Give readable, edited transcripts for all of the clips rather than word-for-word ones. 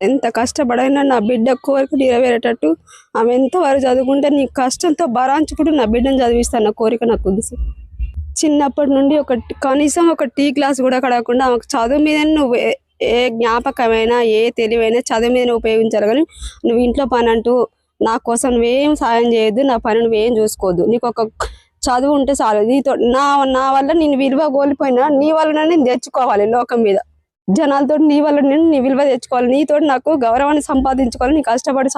ఎంత కష్టపడైనా నా బిడ్డ కోరిక నెరవేరేటట్టు ఆమె ఎంతవరకు చదువుకుంటే నీ కష్టంతో భరాంచుకుంటూ నా బిడ్డను చదివిస్తాను నా కోరిక నాకు ఉంది సార్. చిన్నప్పటి నుండి కనీసం ఒక టీ క్లాస్ కూడా కడగకుండా ఆమెకు చదువు మీద నువ్వు ఏ జ్ఞాపకమైనా ఏ తెలివైనా చదువు మీద ఉపయోగించాలి. కానీ నువ్వు ఇంట్లో పని అంటూ నా కోసం నువ్వేం సాయం చేయొద్దు, నా పని నువ్వేం చూసుకోవద్దు, నీకు ఒక చదువు ఉంటే చాలు, నీతో నా వల్ల నేను విలువ కోల్పోయినా నీ వల్ల నేను తెచ్చుకోవాలి లోకం మీద, జనాలతో నీ వల్ల నేను నీ విలువ తెచ్చుకోవాలి, నీతో నాకు గౌరవాన్ని సంపాదించుకోవాలి, నీ కష్టపడి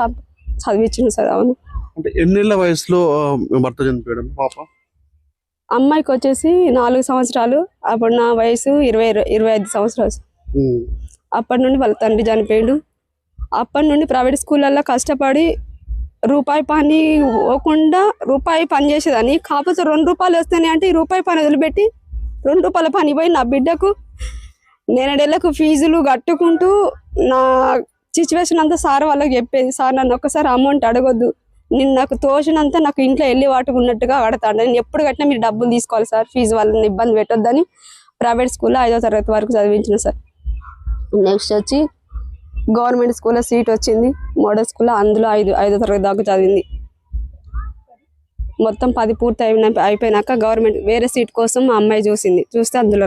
చదివించిన సార్. అవును. అంటే ఎన్నేళ్ల వయసులో భర్త చనిపోయాడు పాప? అమ్మాయికి వచ్చేసి 4 సంవత్సరాలు, అప్పుడు నా వయసు 25 సంవత్సరాలు. అప్పటి నుండి వాళ్ళ తండ్రి చనిపోయాడు. అప్పటి నుండి ప్రైవేట్ స్కూళ్ళల్లో కష్టపడి రూపాయి పని పోకుండా రూపాయి పని చేసేదాన్ని. కాకపోతే 2 రూపాయలు వస్తాయి అంటే ఈ రూపాయి పని వదిలిపెట్టి 2 రూపాయల పని పోయి నా బిడ్డకు నేనడేళ్లకు ఫీజులు కట్టుకుంటూ నా సిచ్యువేషన్ అంతా సార్ వాళ్ళకి చెప్పేది. సార్ నన్ను ఒక్కసారి అమౌంట్ అడగొద్దు, నేను నాకు తోచినంత నాకు ఇంట్లో వెళ్ళి వాటుకున్నట్టుగా కడతాను, నేను ఎప్పుడు కట్టినా మీరు డబ్బులు తీసుకోవాలి సార్, ఫీజు వాళ్ళని ఇబ్బంది పెట్టొద్దని ప్రైవేట్ స్కూల్లో 5వ తరగతి వరకు చదివించిన సార్. నెక్స్ట్ వచ్చి గవర్నమెంట్ స్కూల్లో సీట్ వచ్చింది, మోడల్ స్కూల్లో, అందులో 5వ తరగతి దాకా చదివింది. మొత్తం 10 పూర్తి అయిపోయినాక గవర్నమెంట్ వేరే సీట్ కోసం మా అమ్మాయి చూస్తే అందులో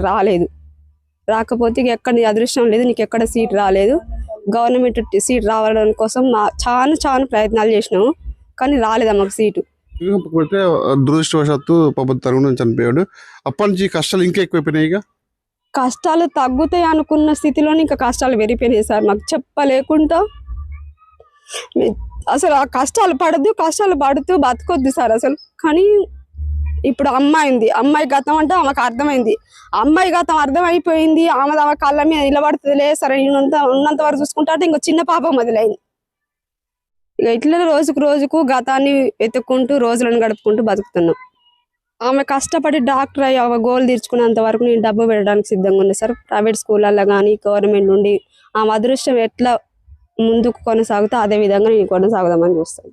రాకపోతే ఎక్కడ నీ అదృష్టం లేదు, నీకు ఎక్కడ సీట్ రాలేదు, గవర్నమెంట్ సీట్ రావడం కోసం చాలా ప్రయత్నాలు చేసినాము కానీ రాలేదు మాకు సీటు. దురదృష్టవశాత్తు పాప తరుణం చనిపోయాడు. అప్పటి నుంచి కష్టాలు ఇంకా ఎక్కువైపోయినాయి. కష్టాలు తగ్గుతాయి అనుకున్న స్థితిలోనే ఇంకా కష్టాలు పెరిగిపోయినాయి సార్. మాకు చెప్పలేకుండా అసలు ఆ కష్టాలు పడుతూ బతకొద్దు సార్ అసలు. కానీ ఇప్పుడు అమ్మాయి గతం అంటే ఆమెకు అర్థమైంది, అమ్మాయి గతం అర్థమైపోయింది, ఆమె కళ్ళ మీద నిలబడుతుందిలే సరే ఉన్నంత వరకు చూసుకుంటా అంటే ఇంకో చిన్న పాప మొదలైంది. ఇక ఇట్లా రోజుకు గతాన్ని వెతుక్కుంటూ రోజులను గడుపుకుంటూ బతుకుతున్నాం. ఆమె కష్టపడి డాక్టర్ అయ్యి ఆమె గోల్ తీర్చుకునేంత వరకు నేను డబ్బు పెట్టడానికి సిద్ధంగా ఉన్నా సార్. ప్రైవేట్ స్కూళ్ళల్లో కానీ గవర్నమెంట్ నుండి ఆమె అదృష్టం ఎట్లా ముందుకు కొనసాగుతా అదే విధంగా నేను కొనసాగుదామని చూస్తాను.